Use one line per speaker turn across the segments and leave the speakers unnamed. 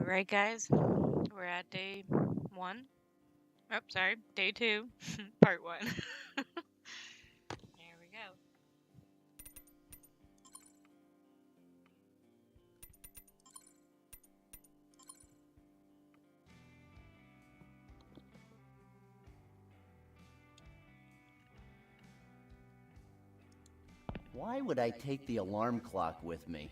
Alright, guys, we're at day one. Oh, sorry, day two, part one. There we go.
Why would I take the alarm clock with me?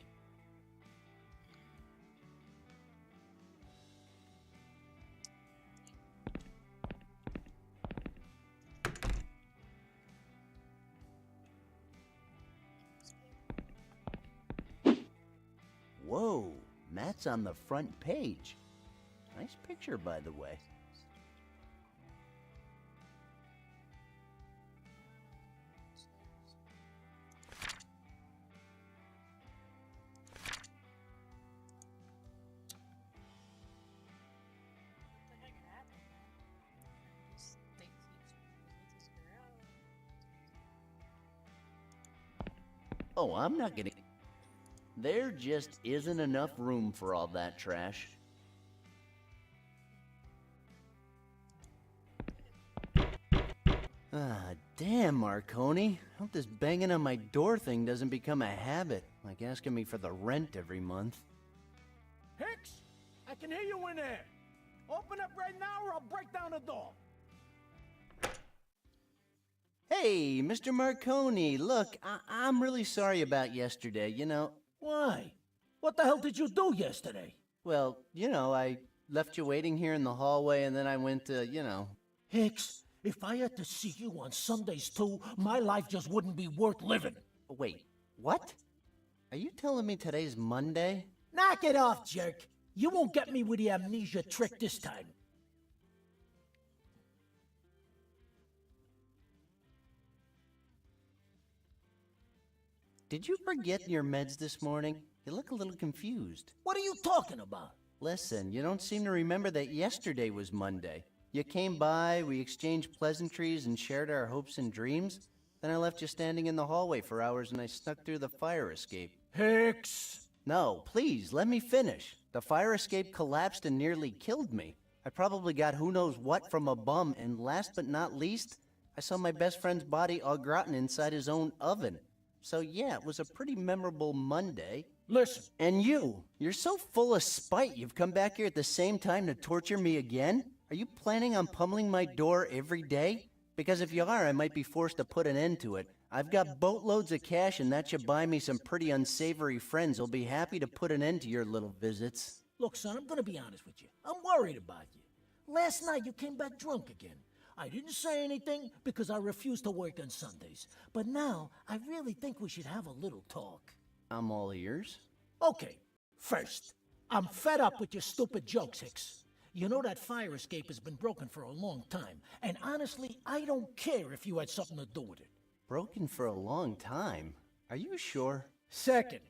Whoa, Matt's on the front page. Nice picture, by the way. Oh, I'm not gonna... There just isn't enough room for all that trash. Ah, damn, Marconi. Hope this banging on my door thing doesn't become a habit, like asking me for the rent every month.
Hicks, I can hear you in there. Open up right now or I'll break down the door.
Hey, Mr. Marconi, look, I'm really sorry about yesterday, you know.
Why? What the hell did you do yesterday?
Well, you know, I left you waiting here in the hallway and then I went to, you know.
Hicks, if I had to see you on Sundays too, my life just wouldn't be worth living.
Wait, what? Are you telling me today's Monday?
Knock it off, jerk. You won't get me with the amnesia trick this time.
Did you forget your meds this morning? You look a little confused.
What are you talking about?
Listen, you don't seem to remember that yesterday was Monday. You came by, we exchanged pleasantries and shared our hopes and dreams. Then I left you standing in the hallway for hours and I snuck through the fire escape.
Hicks!
No, please, let me finish. The fire escape collapsed and nearly killed me. I probably got who knows what from a bum, and last but not least, I saw my best friend's body au gratin inside his own oven. So yeah, it was a pretty memorable Monday.
Listen.
And you're so full of spite you've come back here at the same time to torture me again? Are you planning on pummeling my door every day? Because if you are, I might be forced to put an end to it. I've got boatloads of cash and that should buy me some pretty unsavory friends who'll be happy to put an end to your little visits.
Look, son, I'm gonna be honest with you. I'm worried about you. Last night you came back drunk again. I didn't say anything because I refuse to work on Sundays. But now, I really think we should have a little talk.
I'm all ears.
Okay, first, I'm fed up with your stupid jokes, Hicks. You know that fire escape has been broken for a long time, and honestly, I don't care if you had something to do with it.
Broken for a long time? Are you sure?
Second,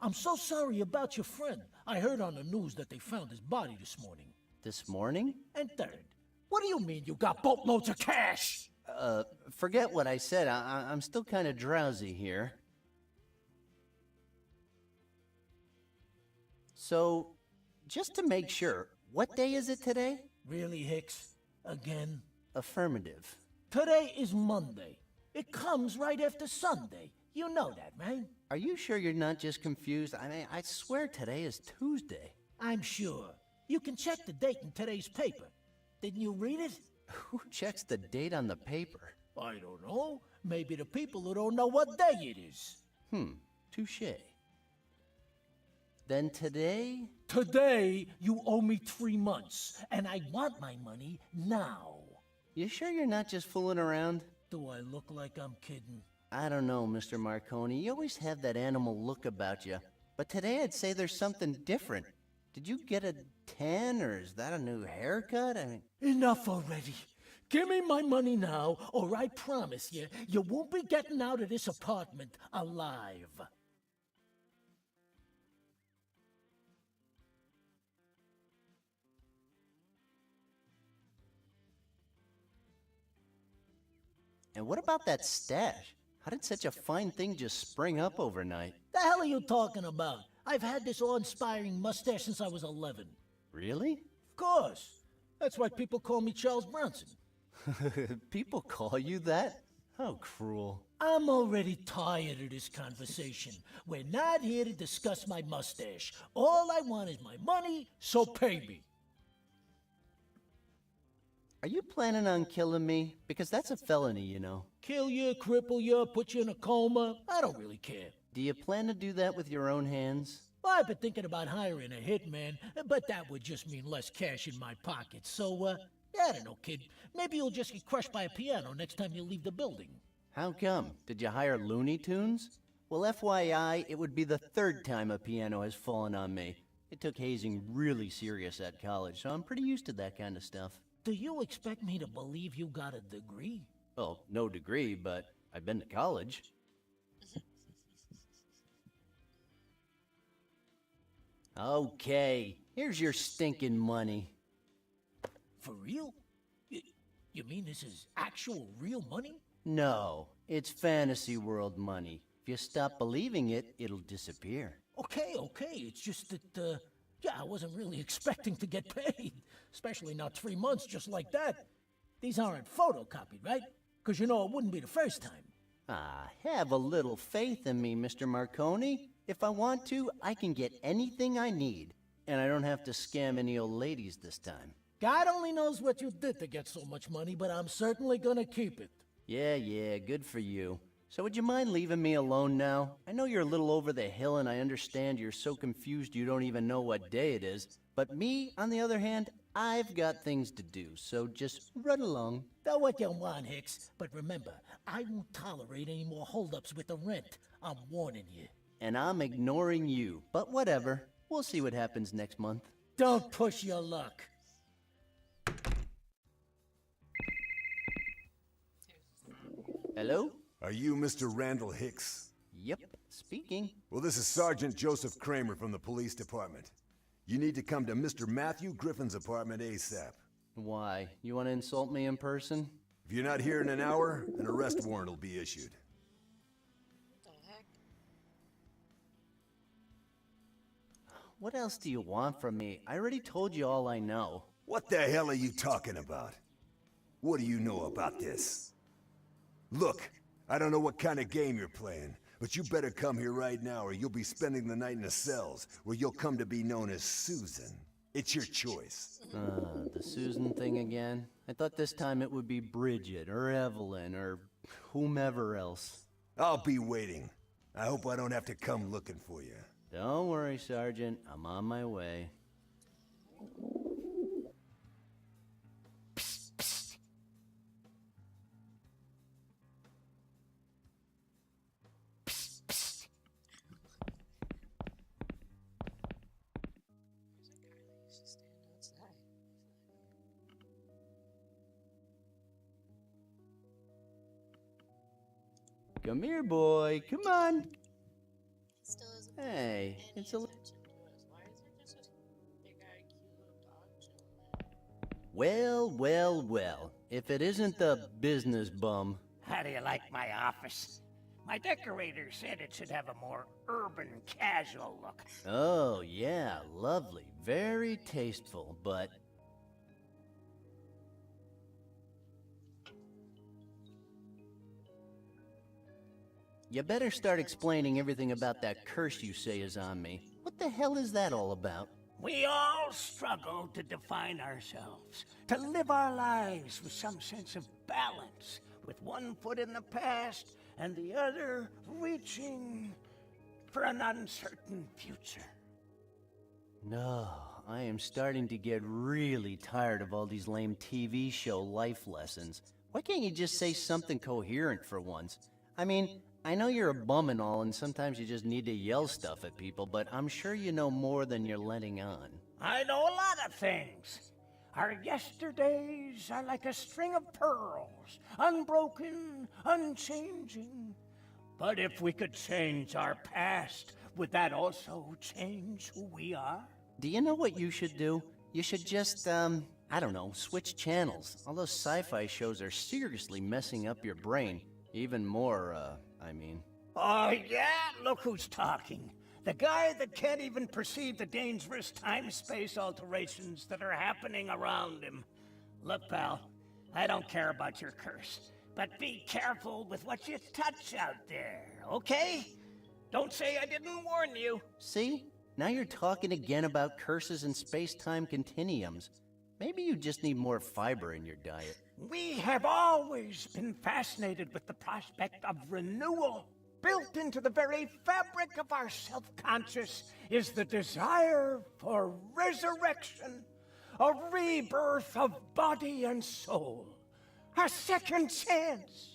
I'm so sorry about your friend. I heard on the news that they found his body this morning.
This morning?
And third, what do you mean you got boatloads of cash?
Forget what I said. I'm still kind of drowsy here. So, just to make sure, what day is it today?
Really, Hicks? Again?
Affirmative.
Today is Monday. It comes right after Sunday. You know that, right?
Are you sure you're not just confused? I mean, I swear today is Tuesday.
I'm sure. You can check the date in today's paper. Didn't you read it?
Who checks the date on the paper?
I don't know. Maybe the people who don't know what day it is.
Touché. Then today?
Today, you owe me 3 months, and I want my money now.
You sure you're not just fooling around?
Do I look like I'm kidding?
I don't know, Mr. Marconi. You always have that animal look about you. But today I'd say there's something different. Did you get a tan, or is that a new haircut? I mean...
Enough already. Give me my money now, or I promise you, you won't be getting out of this apartment alive.
And what about that stash? How did such a fine thing just spring up overnight?
The hell are you talking about? I've had this awe-inspiring mustache since I was 11.
Really?
Of course. That's why people call me Charles Bronson.
People call you that? How cruel.
I'm already tired of this conversation. We're not here to discuss my mustache. All I want is my money, so pay me.
Are you planning on killing me? Because that's a felony, you know.
Kill you, cripple you, put you in a coma. I don't really care.
Do you plan to do that with your own hands?
Well, I've been thinking about hiring a hitman, but that would just mean less cash in my pocket. So, I don't know, kid. Maybe you'll just get crushed by a piano next time you leave the building.
How come? Did you hire Looney Tunes? Well, FYI, it would be the third time a piano has fallen on me. I took hazing really serious at college, so I'm pretty used to that kind of stuff.
Do you expect me to believe you got a degree?
Well, no degree, but I've been to college. Okay, here's your stinking money.
For real? You mean this is actual real money?
No, it's fantasy world money. If you stop believing it, it'll disappear.
Okay. It's just that, I wasn't really expecting to get paid. Especially not 3 months just like that. These aren't photocopied, right? Because you know it wouldn't be the first time.
Ah, have a little faith in me, Mr. Marconi. If I want to, I can get anything I need. And I don't have to scam any old ladies this time.
God only knows what you did to get so much money, but I'm certainly gonna keep it.
Yeah, good for you. So would you mind leaving me alone now? I know you're a little over the hill and I understand you're so confused you don't even know what day it is. But me, on the other hand, I've got things to do, so just run along.
Do what you want, Hicks, but remember, I won't tolerate any more holdups with the rent. I'm warning you.
And I'm ignoring you, but whatever. We'll see what happens next month.
Don't push your luck.
Hello?
Are you Mr. Randall Hicks?
Yep, speaking.
Well, this is Sergeant Joseph Kramer from the police department. You need to come to Mr. Matthew Griffin's apartment ASAP.
Why? You want to insult me in person?
If you're not here in an hour, an arrest warrant will be issued.
The heck?
What else do you want from me? I already told you all I know.
What the hell are you talking about? What do you know about this? Look, I don't know what kind of game you're playing, but you better come here right now or you'll be spending the night in the cells, where you'll come to be known as Susan. It's your choice.
The Susan thing again? I thought this time it would be Bridget, or Evelyn, or whomever else.
I'll be waiting. I hope I don't have to come looking for you.
Don't worry, Sergeant. I'm on my way. Come here, boy. Come on.
Still isn't
Hey,
paying
it's a...
attention to us. Why is there just a big-eyed, cute little dog chilling there?
Well. If it isn't the business bum.
How do you like my office? My decorator said it should have a more urban, casual look.
Oh, yeah, lovely. Very tasteful, but... You better start explaining everything about that curse you say is on me. What the hell is that all about?
We all struggle to define ourselves, to live our lives with some sense of balance, with one foot in the past and the other reaching for an uncertain future.
No, I am starting to get really tired of all these lame TV show life lessons. Why can't you just say something coherent for once? I mean, I know you're a bum and all, and sometimes you just need to yell stuff at people, but I'm sure you know more than you're letting on.
I know a lot of things. Our yesterdays are like a string of pearls, unbroken, unchanging. But if we could change our past, would that also change who we are?
Do you know what you should do? You should just, I don't know, switch channels. All those sci-fi shows are seriously messing up your brain. Even more, I mean.
Oh yeah, look who's talking. The guy that can't even perceive the dangerous time-space alterations that are happening around him. Look, pal, I don't care about your curse, but be careful with what you touch out there, okay? Don't say I didn't warn you.
See? Now you're talking again about curses and space-time continuums. Maybe you just need more fiber in your diet.
We have always been fascinated with the prospect of renewal. Built into the very fabric of our self-conscious is the desire for resurrection, a rebirth of body and soul, a second chance.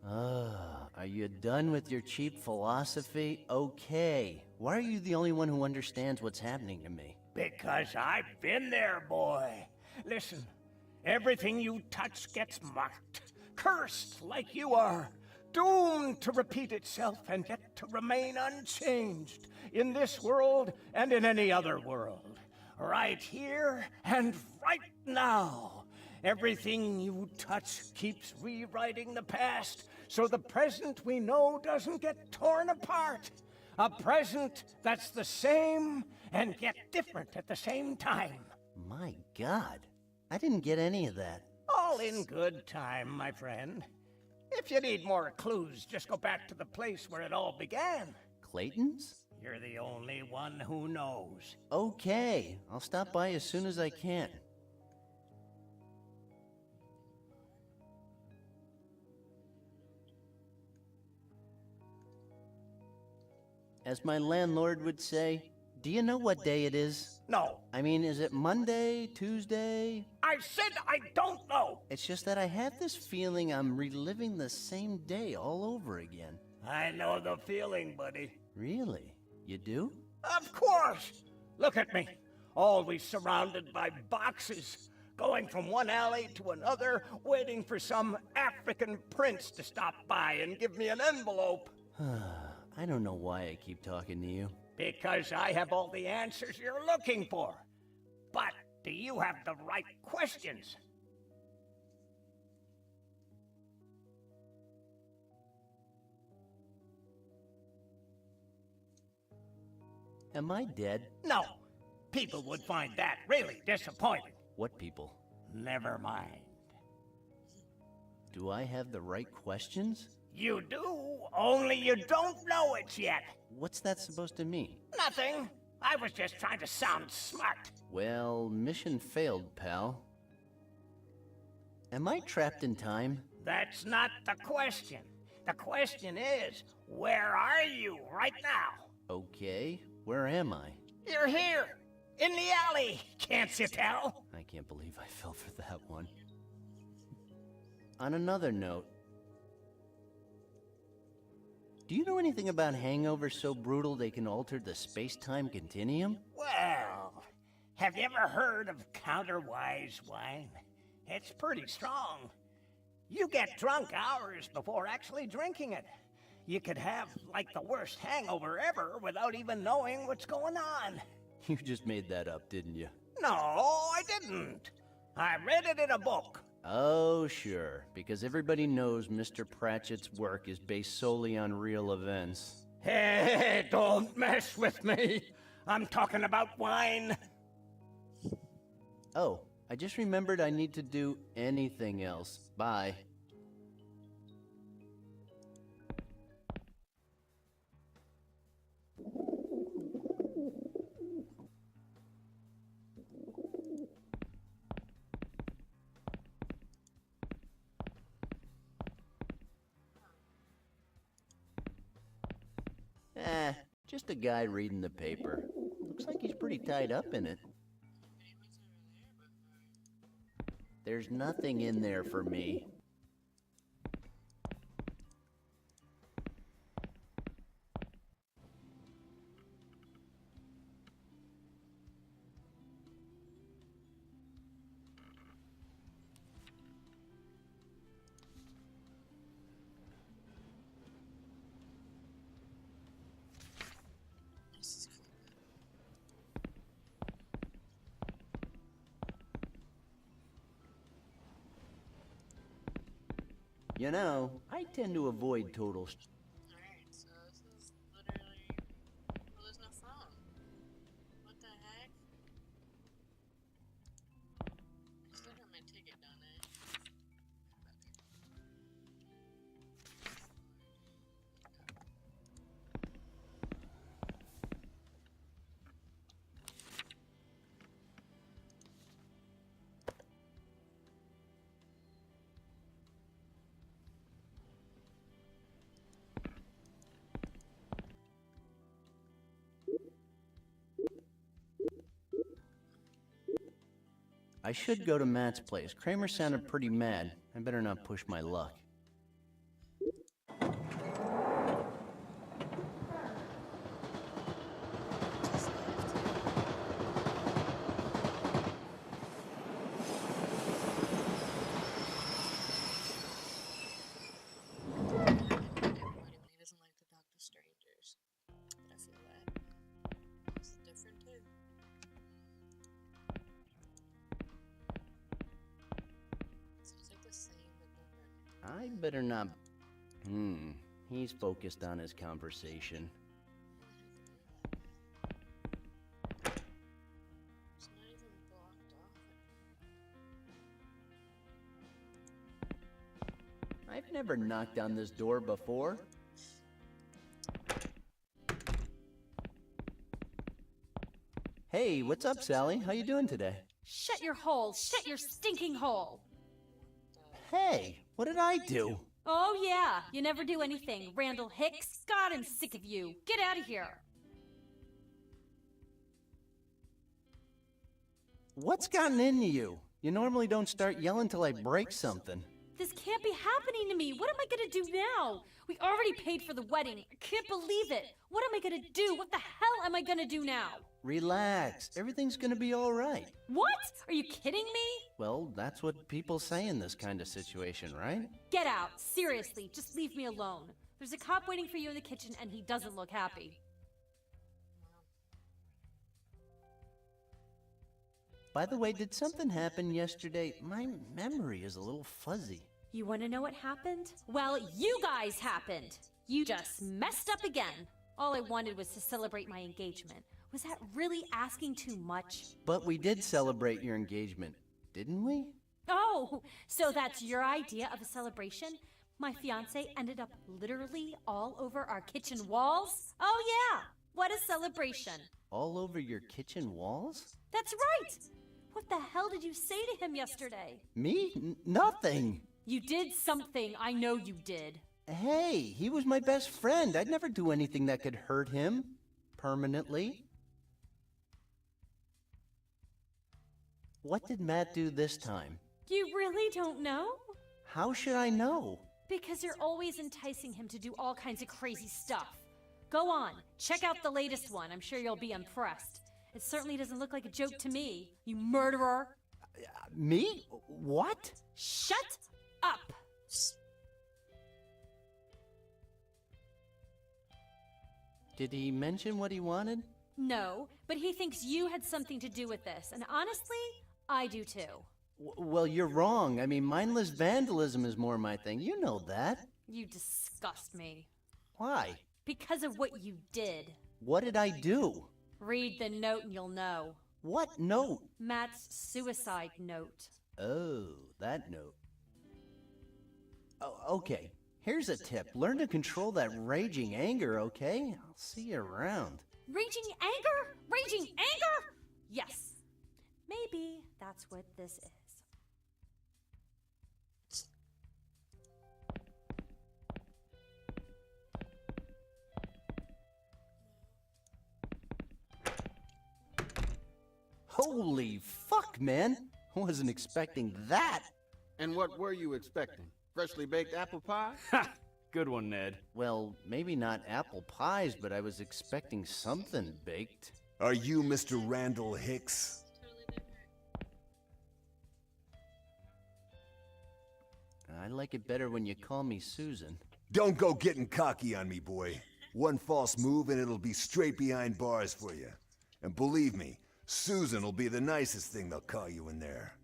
Are you done with your cheap philosophy? Okay. Why are you the only one who understands what's happening to me?
Because I've been there, boy. Listen, everything you touch gets marked, cursed like you are, doomed to repeat itself and yet to remain unchanged in this world and in any other world. Right here and right now. Everything you touch keeps rewriting the past, so the present we know doesn't get torn apart. A present that's the same and yet different at the same time.
My God, I didn't get any of that.
All in good time, my friend. If you need more clues, just go back to the place where it all began.
Clayton's?
You're the only one who knows.
Okay, I'll stop by as soon as I can. As my landlord would say, do you know what day it is?
No.
I mean, is it Monday, Tuesday?
I said I don't know.
It's just that I have this feeling I'm reliving the same day all over again.
I know the feeling, buddy.
Really? You do?
Of course. Look at me. Always surrounded by boxes. Going from one alley to another, waiting for some African prince to stop by and give me an envelope.
I don't know why I keep talking to you.
Because I have all the answers you're looking for. But do you have the right questions?
Am I dead?
No. People would find that really disappointing.
What people?
Never mind.
Do I have the right questions?
You do, only you don't know it yet.
What's that supposed to mean?
Nothing. I was just trying to sound smart.
Well, mission failed, pal. Am I trapped in time?
That's not the question. The question is, where are you right now?
Okay, where am I?
You're here, in the alley. Can't you tell?
I can't believe I fell for that one. On another note, do you know anything about hangovers so brutal they can alter the space-time continuum?
Well, have you ever heard of counterwise wine? It's pretty strong. You get drunk hours before actually drinking it. You could have, like, the worst hangover ever without even knowing what's going on.
You just made that up, didn't you?
No, I didn't. I read it in a book.
Oh, sure, because everybody knows Mr. Pratchett's work is based solely on real events.
Hey, don't mess with me. I'm talking about wine.
Oh, I just remembered I need to do anything else. Bye. Just a guy reading the paper. Looks like he's pretty tied up in it. There's nothing in there for me. You know, I tend to avoid total...
Alright, so this is literally... Well, there's no
I should go to Matt's place. Kramer sounded pretty mad. I better not push my luck.
Everybody when he doesn't like to talk to strangers. But I feel that. This is different too. Sounds like the same but different.
I better not... He's focused on his conversation.
It's not even blocked off.
I've never knocked on this door before. Hey, what's up, Sally? How you doing today?
Shut your hole! Shut your stinking hole!
Hey, what did I do?
Oh yeah, you never do anything. Randall Hicks, God, I'm sick of you. Get out of here.
What's gotten into you? You normally don't start yelling till I break something.
This can't be happening to me. What am I gonna do now? We already paid for the wedding. I can't believe it. What am I gonna do? What the hell am I gonna do now?
Relax. Everything's gonna be all right.
What? Are you kidding me?
Well, that's what people say in this kind of situation, right?
Get out. Seriously, just leave me alone. There's a cop waiting for you in the kitchen and he doesn't look happy.
By the way, did something happen yesterday? My memory is a little fuzzy.
You wanna know what happened? Well, you guys happened. You just messed up again. All I wanted was to celebrate my engagement. Was that really asking too much?
But we did celebrate your engagement, didn't we?
Oh, so that's your idea of a celebration? My fiance ended up literally all over our kitchen walls? Oh yeah, what a celebration.
All over your kitchen walls?
That's right. What the hell did you say to him yesterday?
Me? Nothing.
You did something, I know you did.
Hey, he was my best friend. I'd never do anything that could hurt him. Permanently. What did Matt do this time?
You really don't know?
How should I know?
Because you're always enticing him to do all kinds of crazy stuff. Go on, check out the latest one. I'm sure you'll be impressed. It certainly doesn't look like a joke to me, you murderer.
Me? What?
Shut up!
Did he mention what he wanted?
No, but he thinks you had something to do with this, and honestly, I do too.
Well, you're wrong. I mean, mindless vandalism is more my thing. You know that.
You disgust me.
Why?
Because of what you did.
What did I do?
Read the note and you'll know.
What note?
Matt's suicide note.
Oh, that note. Oh, okay. Here's a tip. Learn to control that raging anger, okay? I'll see you around.
Raging anger? Raging anger? Yes. Maybe that's what this is.
Holy fuck, man! I wasn't expecting that.
And what were you expecting? Freshly baked apple pie?
Ha! Good one, Ned.
Well, maybe not apple pies, but I was expecting something baked.
Are you Mr. Randall Hicks?
Totally different.
I like it better when you call me Susan.
Don't go getting cocky on me, boy. One false move and it'll be straight behind bars for you. And believe me, Susan will be the nicest thing they'll call you in there.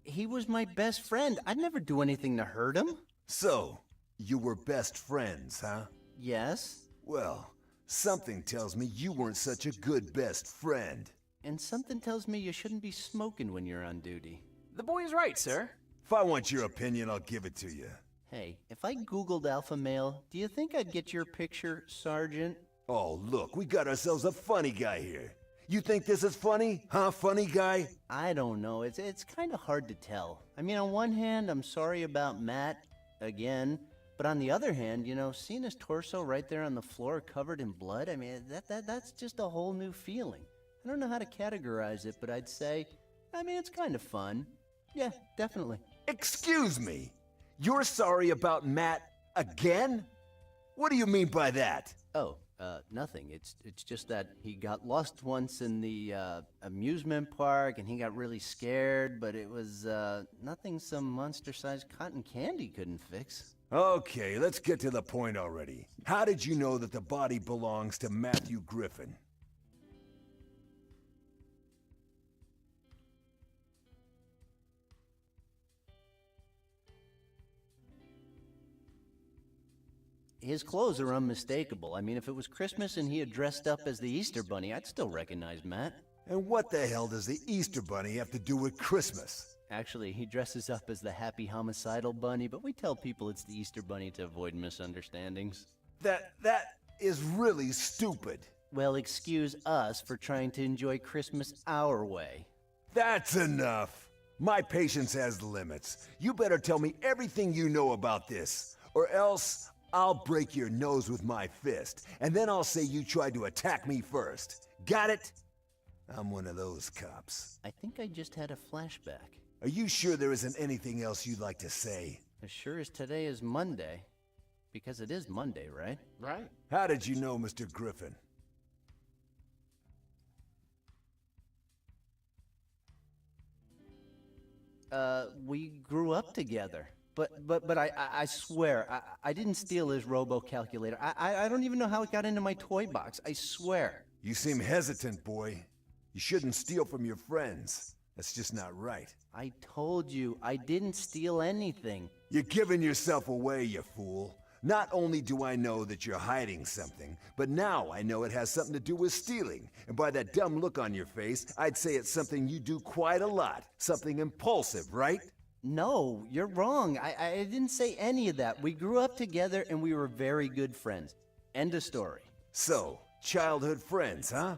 He was my best friend. I'd never do anything to hurt him.
So, you were best friends, huh?
Yes.
Well, something tells me you weren't such a good best friend.
And something tells me you shouldn't be smoking when you're on duty.
The boy is right, sir.
If I want your opinion, I'll give it to you.
Hey, if I Googled alpha male, do you think I'd get your picture, Sergeant?
Oh, look, we got ourselves a funny guy here. You think this is funny? Huh, funny guy?
I don't know. It's kind of hard to tell. I mean, on one hand, I'm sorry about Matt, again. But on the other hand, you know, seeing his torso right there on the floor covered in blood, I mean, that's just a whole new feeling. I don't know how to categorize it, but I'd say, I mean, it's kind of fun. Yeah, definitely.
Excuse me. You're sorry about Matt again? What do you mean by that?
Oh, nothing. It's just that he got lost once in the amusement park and he got really scared, but it was nothing some monster-sized cotton candy couldn't fix.
Okay, let's get to the point already. How did you know that the body belongs to Matthew Griffin?
His clothes are unmistakable. I mean, if it was Christmas and he had dressed up as the Easter Bunny, I'd still recognize Matt.
And what the hell does the Easter Bunny have to do with Christmas?
Actually, he dresses up as the happy homicidal bunny, but we tell people it's the Easter Bunny to avoid misunderstandings.
That is really stupid.
Well, excuse us for trying to enjoy Christmas our way.
That's enough. My patience has limits. You better tell me everything you know about this, or else I'll break your nose with my fist, and then I'll say you tried to attack me first. Got it? I'm one of those cops.
I think I just had a flashback.
Are you sure there isn't anything else you'd like to say?
As sure as today is Monday. Because it is Monday, right?
Right.
How did you know Mr. Griffin?
We grew up together. But I swear, I didn't steal his robo-calculator. I don't even know how it got into my toy box. I swear.
You seem hesitant, boy. You shouldn't steal from your friends. That's just not right.
I told you, I didn't steal anything.
You're giving yourself away, you fool. Not only do I know that you're hiding something, but now I know it has something to do with stealing. And by that dumb look on your face, I'd say it's something you do quite a lot. Something impulsive, right?
No, you're wrong. I didn't say any of that. We grew up together and we were very good friends. End of story.
So, childhood friends, huh?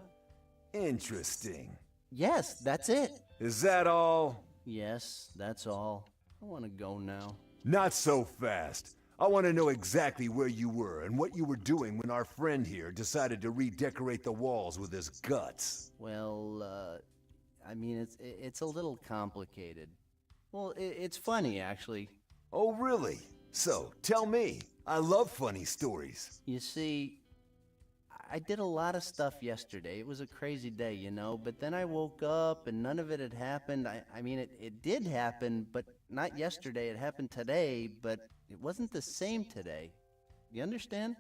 Interesting.
Yes, that's it.
Is that all?
Yes, that's all. I want to go now.
Not so fast. I want to know exactly where you were and what you were doing when our friend here decided to redecorate the walls with his guts.
Well, I mean, it's a little complicated. Well, it's funny, actually.
Oh, really? So, tell me. I love funny stories.
You see, I did a lot of stuff yesterday. It was a crazy day, you know, but then I woke up and none of it had happened. I mean, it did happen, but not yesterday. It happened today, but it wasn't the same today. You understand?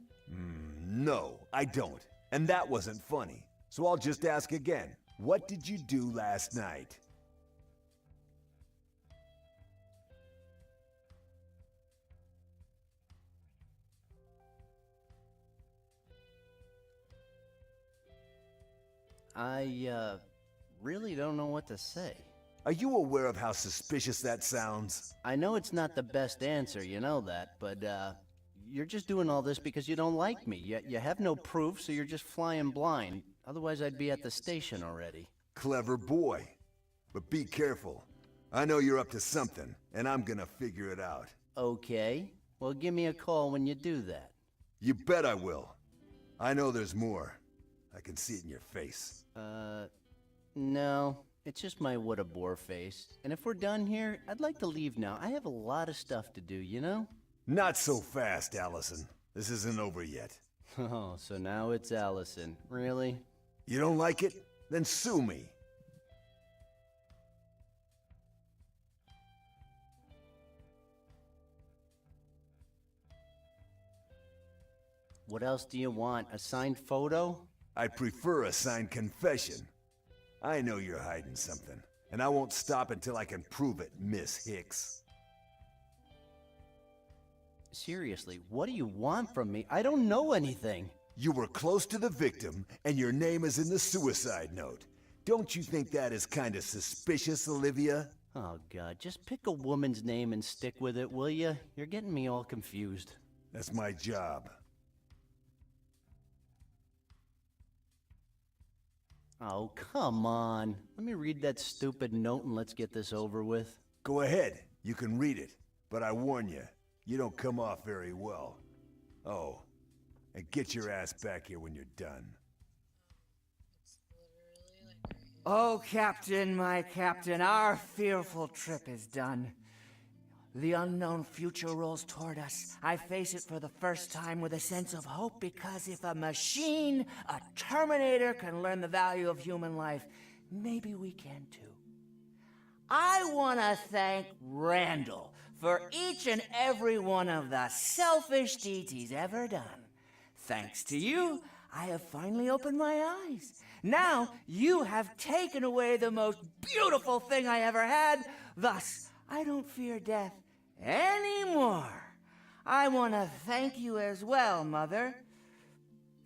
No, I don't. And that wasn't funny. So I'll just ask again. What did you do last night?
I really don't know what to say.
Are you aware of how suspicious that sounds?
I know it's not the best answer, you know that, but you're just doing all this because you don't like me. You have no proof, so you're just flying blind. Otherwise, I'd be at the station already.
Clever boy. But be careful. I know you're up to something, and I'm gonna figure it out.
Okay. Well, give me a call when you do that.
You bet I will. I know there's more. I can see it in your face.
No. It's just my what a bore face. And if we're done here, I'd like to leave now. I have a lot of stuff to do, you know?
Not so fast, Allison. This isn't over yet.
Oh, so now it's Allison. Really?
You don't like it? Then sue me.
What else do you want? A signed photo?
I'd prefer a signed confession. I know you're hiding something, and I won't stop until I can prove it, Miss Hicks.
Seriously, what do you want from me? I don't know anything.
You were close to the victim, and your name is in the suicide note. Don't you think that is kinda suspicious, Olivia?
Oh, God, just pick a woman's name and stick with it, will you? You're getting me all confused.
That's my job.
Oh, come on. Let me read that stupid note and let's get this over with.
Go ahead, you can read it. But I warn you, you don't come off very well. Oh, and get your ass back here when you're done.
It's literally like right here.
Oh, Captain, my Captain, our fearful trip is done. The unknown future rolls toward us. I face it for the first time with a sense of hope, because if a machine, a Terminator, can learn the value of human life, maybe we can too. I want to thank Randall for each and every one of the selfish deeds he's ever done. Thanks to you, I have finally opened my eyes. Now you have taken away the most beautiful thing I ever had. Thus, I don't fear death anymore. I want to thank you as well, Mother.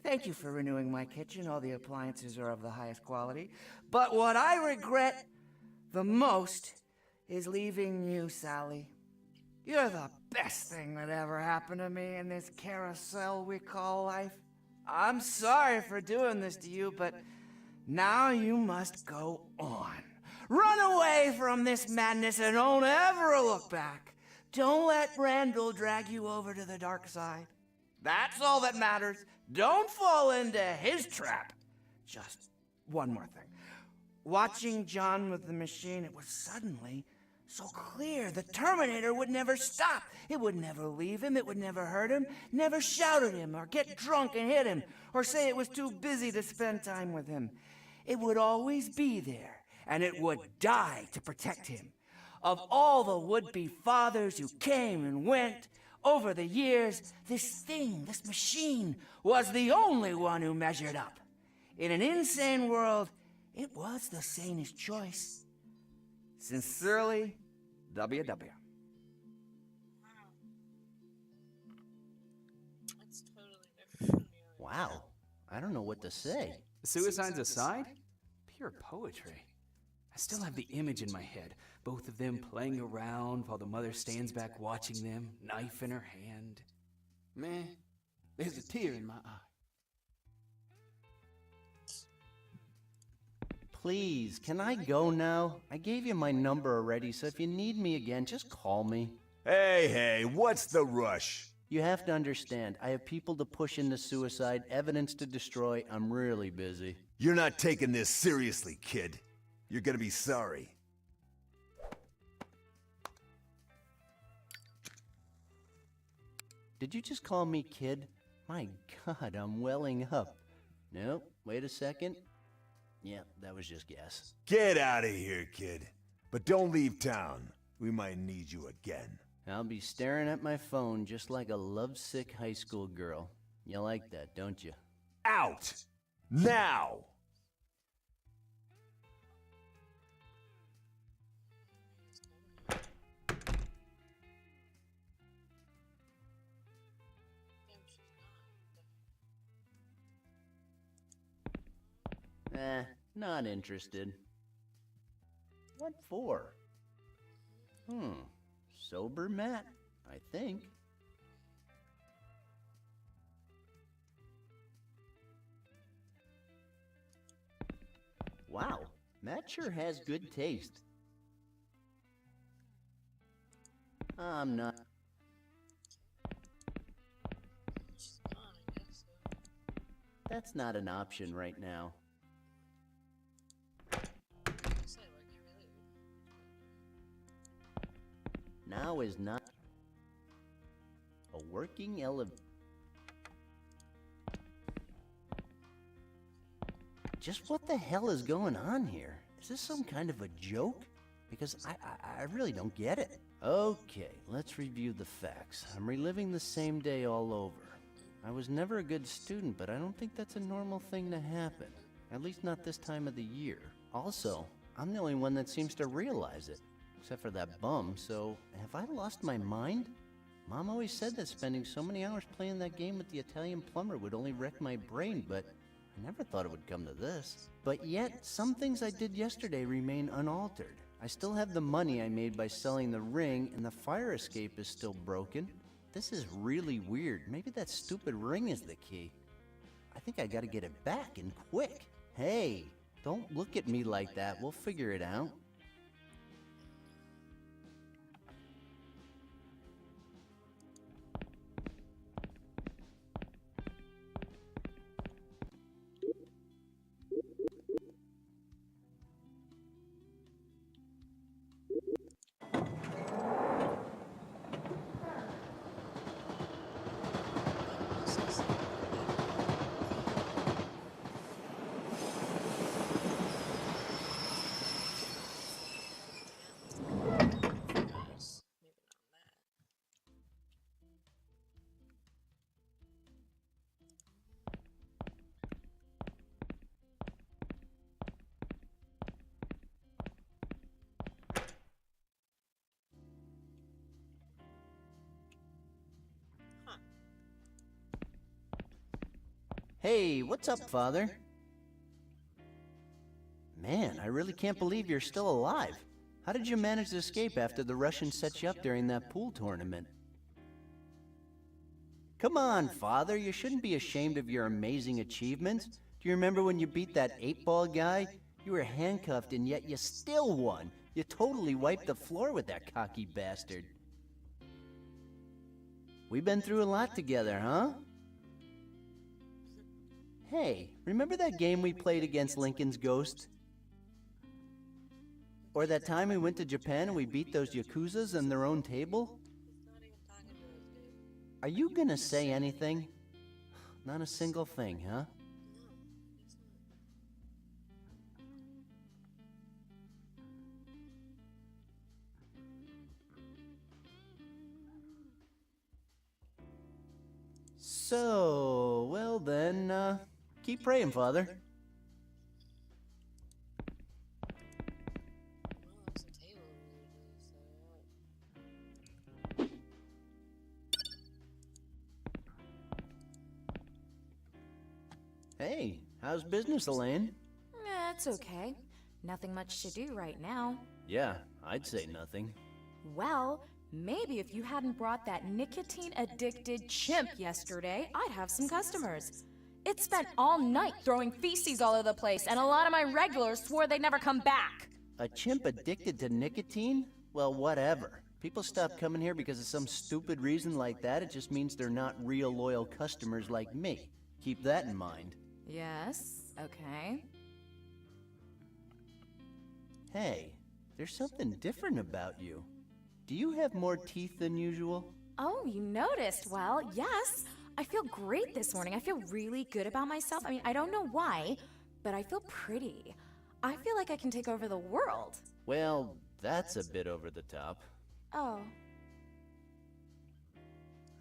Thank you for renewing my kitchen. All the appliances are of the highest quality. But what I regret the most is leaving you, Sally. You're the best thing that ever happened to me in this carousel we call life. I'm sorry for doing this to you, but now you must go on. Run away from this madness and don't ever look back. Don't let Randall drag you over to the dark side. That's all that matters. Don't fall into his trap. Just one more thing. Watching John with the machine, it was suddenly so clear the Terminator would never stop. It would never leave him. It would never hurt him, never shout at him or get drunk and hit him or say it was too busy to spend time with him. It would always be there, and it would die to protect him. Of all the would-be fathers who came and went over the years, this thing, this machine, was the only one who measured up. In an insane world, it was the sanest choice. Sincerely, WW.
That's totally different.
Wow, I don't know what to say.
Suicides aside, pure poetry. I still have the image in my head, both of them playing around while the mother stands back watching them, knife in her hand.
Man, there's a tear in my eye.
Please, can I go now? I gave you my number already, so if you need me again, just call me.
Hey, what's the rush?
You have to understand, I have people to push into suicide, evidence to destroy. I'm really busy.
You're not taking this seriously, kid. You're gonna be sorry.
Did you just call me kid? My God, I'm welling up. Nope, wait a second. Yeah, that was just gas.
Get out of here, kid. But don't leave town. We might need you again.
I'll be staring at my phone just like a lovesick high school girl. You like that, don't you?
Out! Now!
Not interested. What for? Sober Matt, I think. Wow, Matt sure has good taste. I'm not. That's not an option right now. Now is not a working elevator. Just what the hell is going on here? Is this some kind of a joke? Because I really don't get it. Okay, let's review the facts. I'm reliving the same day all over. I was never a good student, but I don't think that's a normal thing to happen. At least not this time of the year. Also, I'm the only one that seems to realize it. Except for that bum, so have I lost my mind? Mom always said that spending so many hours playing that game with the Italian plumber would only wreck my brain, but I never thought it would come to this. But yet, some things I did yesterday remain unaltered. I still have the money I made by selling the ring, and the fire escape is still broken. This is really weird. Maybe that stupid ring is the key. I think I gotta get it back, and quick. Hey, don't look at me like that. We'll figure it out. Hey, what's up, Father? Man, I really can't believe you're still alive. How did you manage to escape after the Russians set you up during that pool tournament? Come on, Father, you shouldn't be ashamed of your amazing achievements. Do you remember when you beat that 8-ball guy? You were handcuffed and yet you still won. You totally wiped the floor with that cocky bastard. We've been through a lot together, huh? Hey, remember that game we played against Lincoln's Ghost? Or that time we went to Japan and we beat those Yakuzas on their own table? Are you gonna say anything? Not a single thing, huh? So, well then, keep praying, Father. Hey, how's business, Elaine?
It's okay. Nothing much to do right now.
Yeah, I'd say nothing.
Well, maybe if you hadn't brought that nicotine-addicted chimp yesterday, I'd have some customers. It spent all night throwing feces all over the place, and a lot of my regulars swore they'd never come back.
A chimp addicted to nicotine? Well, whatever. People stop coming here because of some stupid reason like that. It just means they're not real loyal customers like me. Keep that in mind.
Yes, okay.
Hey, there's something different about you. Do you have more teeth than usual?
Oh, you noticed. Well, yes. I feel great this morning. I feel really good about myself. I mean, I don't know why, but I feel pretty. I feel like I can take over the world.
Well, that's a bit over the top.
Oh.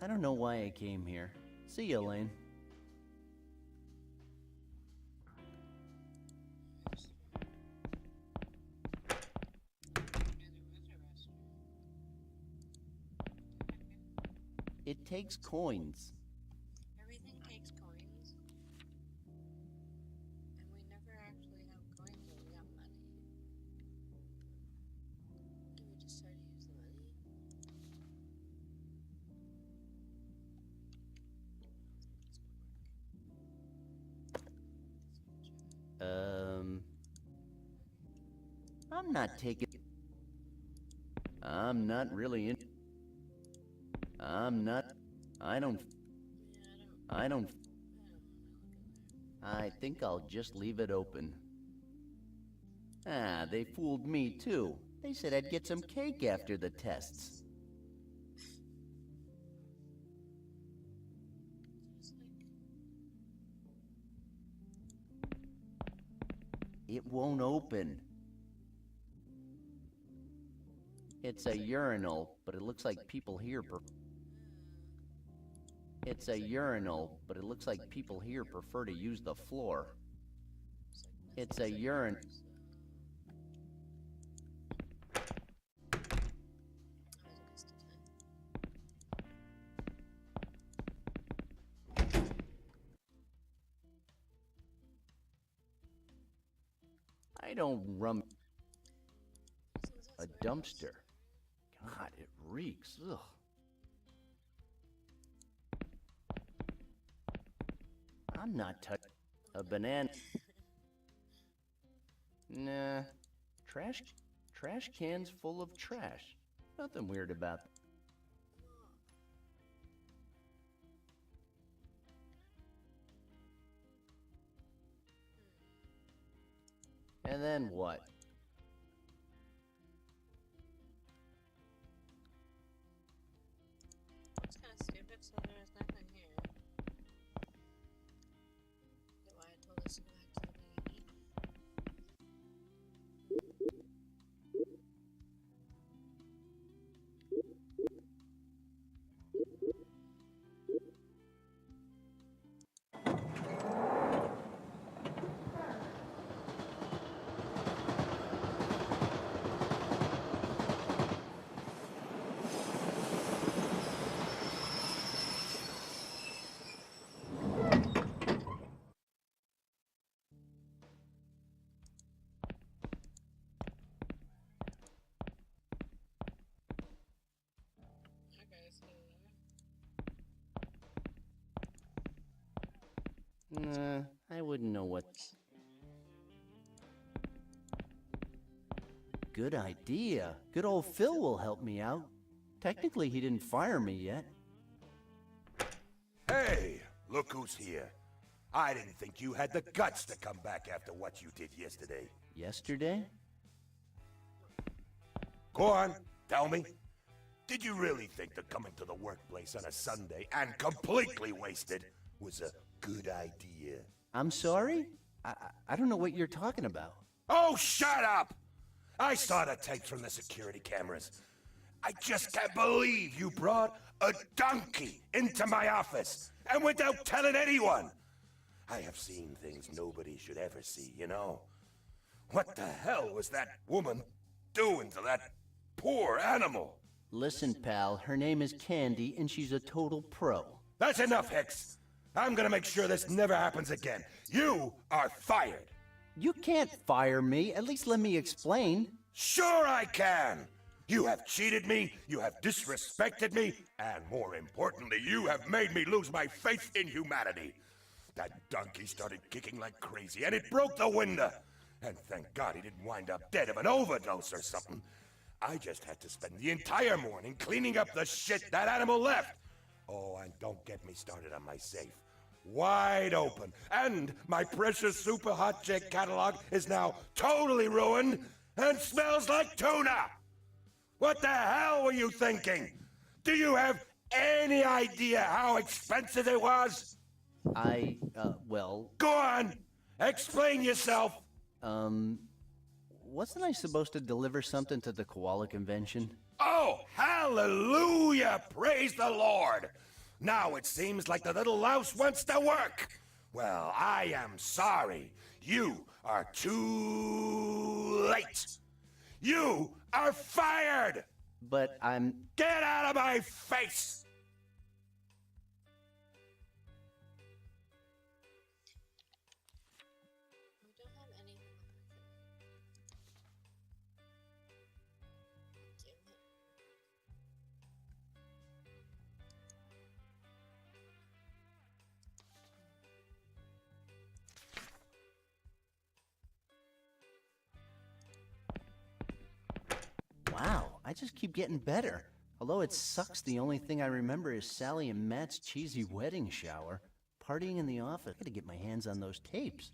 I don't know why I came here. See you, Elaine. It takes coins.
Everything takes coins. And we never actually have coins when we got money. Do we just try to use the money?
I'm not taking... I'm not really in... I'm not... I think I'll just leave it open. Ah, they fooled me too. They said I'd get some cake after the tests. It won't open. It's a urinal, but it looks like people here It's a urinal, but it looks like people here prefer to use the floor. It's a urinal. I don't rum... A dumpster. God, it reeks. Ugh. I'm not touching a banana. Nah. Trash cans full of trash. Nothing weird about that. And then what?
It's kind of stupid, so there's nothing here. That's why I told us to go back to the beginning.
I wouldn't know what... Good idea. Good old Phil will help me out. Technically, he didn't fire me yet.
Hey, look who's here. I didn't think you had the guts to come back after what you did yesterday.
Yesterday?
Go on, tell me. Did you really think that coming to the workplace on a Sunday and completely wasted was a good idea?
I'm sorry? I don't know what you're talking about.
Oh, shut up! I saw the tapes from the security cameras. I just can't believe you brought a donkey into my office, and without telling anyone. I have seen things nobody should ever see, you know? What the hell was that woman doing to that poor animal?
Listen, pal, her name is Candy, and she's a total pro.
That's enough, Hicks. I'm gonna make sure this never happens again. You are fired.
You can't fire me. At least let me explain.
Sure I can. You have cheated me, you have disrespected me, and more importantly, you have made me lose my faith in humanity. That donkey started kicking like crazy, and it broke the window. And thank God he didn't wind up dead of an overdose or something. I just had to spend the entire morning cleaning up the shit that animal left. Oh, and don't get me started on my safe. Wide open. And my precious super hot chick catalog is now totally ruined and smells like tuna. What the hell were you thinking? Do you have any idea how expensive it was?
Well...
Go on! Explain yourself!
Wasn't I supposed to deliver something to the koala convention?
Oh, hallelujah! Praise the Lord! Now it seems like the little louse wants to work. Well, I am sorry. You are too late. You are fired!
But I'm...
Get out of my face!
We don't have anything. Damn it.
Wow, I just keep getting better. Although it sucks, the only thing I remember is Sally and Matt's cheesy wedding shower. Partying in the office. I gotta get my hands on those tapes.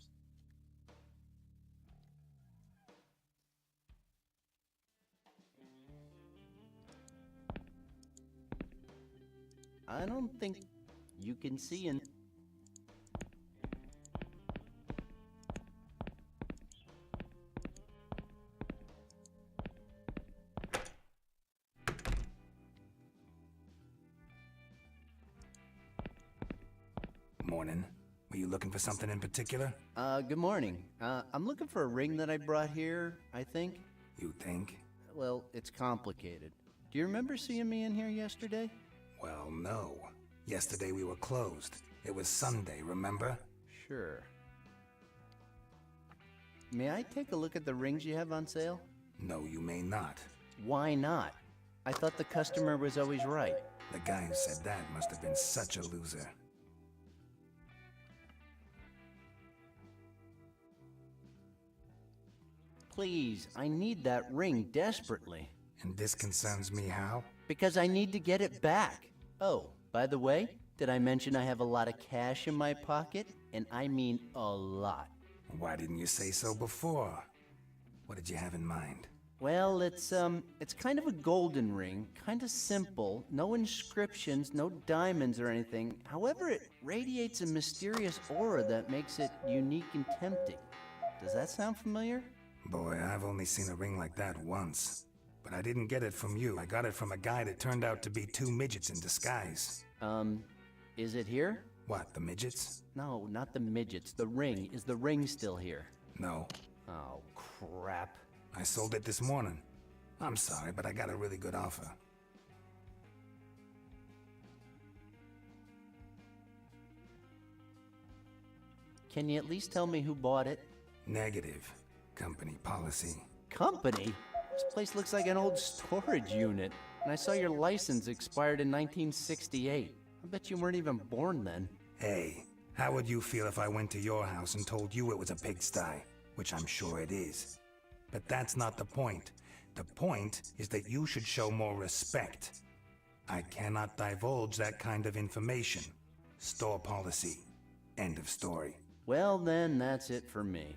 I don't think you can see in...
Morning. Were you looking for something in particular?
Good morning. I'm looking for a ring that I brought here, I think.
You think?
Well, it's complicated. Do you remember seeing me in here yesterday?
Well, no. Yesterday we were closed. It was Sunday, remember?
Sure. May I take a look at the rings you have on sale?
No, you may not.
Why not? I thought the customer was always right.
The guy who said that must have been such a loser.
Please, I need that ring desperately.
And this concerns me how?
Because I need to get it back. Oh, by the way, did I mention I have a lot of cash in my pocket? And I mean a lot.
Why didn't you say so before? What did you have in mind?
Well, it's kind of a golden ring, kind of simple, no inscriptions, no diamonds or anything. However, it radiates a mysterious aura that makes it unique and tempting. Does that sound familiar?
Boy, I've only seen a ring like that once. But I didn't get it from you. I got it from a guy that turned out to be two midgets in disguise.
Is it here?
What, the midgets?
No, not the midgets. The ring. Is the ring still here?
No.
Oh, crap.
I sold it this morning. I'm sorry, but I got a really good offer.
Can you at least tell me who bought it?
Negative. Company policy.
Company? This place looks like an old storage unit. And I saw your license expired in 1968. I bet you weren't even born then.
Hey, How would you feel if I went to your house and told you it was a pigsty? Which I'm sure it is. But that's not the point. The point is that you should show more respect. I cannot divulge that kind of information. Store policy. End of story.
Well, then, that's it for me.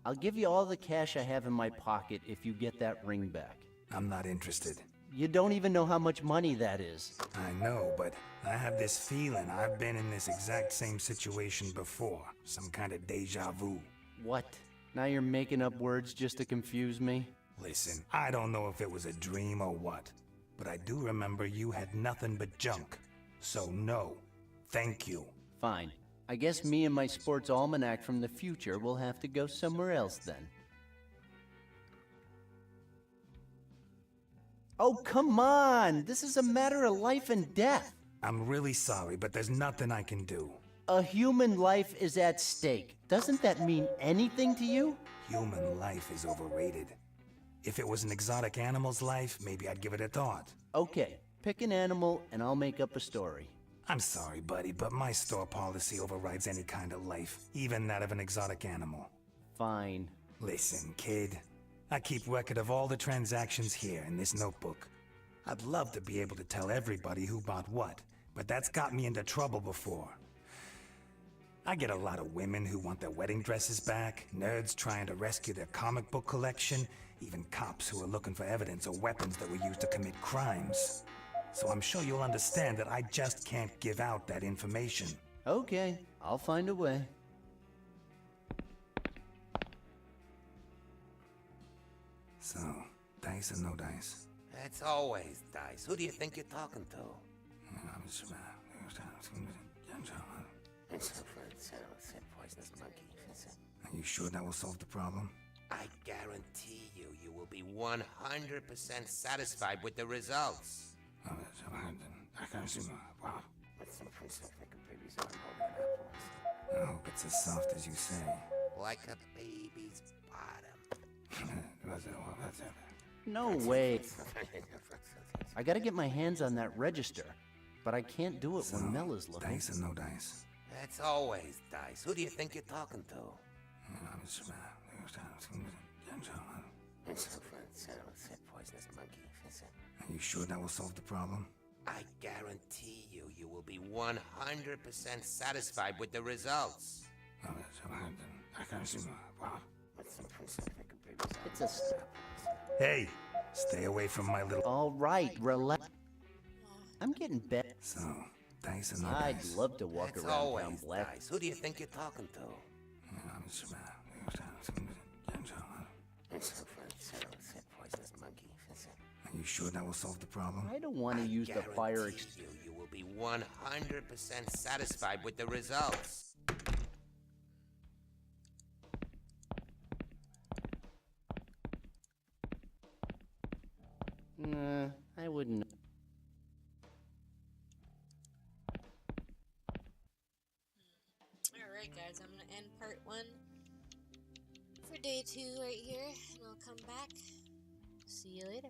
I'll give you all the cash I have in my pocket if you get that ring back.
I'm not interested.
You don't even know how much money that is.
I know, but I have this feeling I've been in this exact same situation before. Some kind of deja vu.
What? Now you're making up words just to confuse me?
Listen, I don't know if it was a dream or what, but I do remember you had nothing but junk. So no, thank you.
Fine. I guess me and my sports almanac from the future will have to go somewhere else then. Oh, come on! This is a matter of life and death!
I'm really sorry, but there's nothing I can do.
A human life is at stake. Doesn't that mean anything to you?
Human life is overrated. If it was an exotic animal's life, maybe I'd give it a thought.
Okay, pick an animal and I'll make up a story.
I'm sorry, buddy, but my store policy overrides any kind of life, even that of an exotic animal.
Fine.
Listen, kid. I keep record of all the transactions here in this notebook. I'd love to be able to tell everybody who bought what, but that's got me into trouble before. I get a lot of women who want their wedding dresses back, nerds trying to rescue their comic book collection, even cops who are looking for evidence of weapons that were used to commit crimes. So I'm sure you'll understand that I just can't give out that information.
Okay, I'll find a way.
So, dice or no dice?
It's always dice. Who do you think you're talking to? Poisonous monkey.
Are you sure that will solve the problem?
I guarantee you will be 100% satisfied with the results.
I hope it's as soft as you say.
Like a baby's bottom.
No way. I gotta get my hands on that register, but I can't do it when Mel is looking.
Dice or no dice?
It's always dice. Who do you think you're talking to? Poisonous monkey.
Are you sure that will solve the problem?
I guarantee you will be 100% satisfied with the results.
It's a...
Hey, stay away from my little...
All right, relax. I'm getting better.
So, dice or no
I'd
dice?
love to walk
It's
around town
always
black.
dice. Who do you think you're talking to? Poisonous monkey.
Are you sure that will solve the problem?
I don't want to use the fire
You will be 100% satisfied with the results.
Nah, I wouldn't.
Alright guys, I'm gonna end part 1 for day 2 right here, and I'll come back. See you later.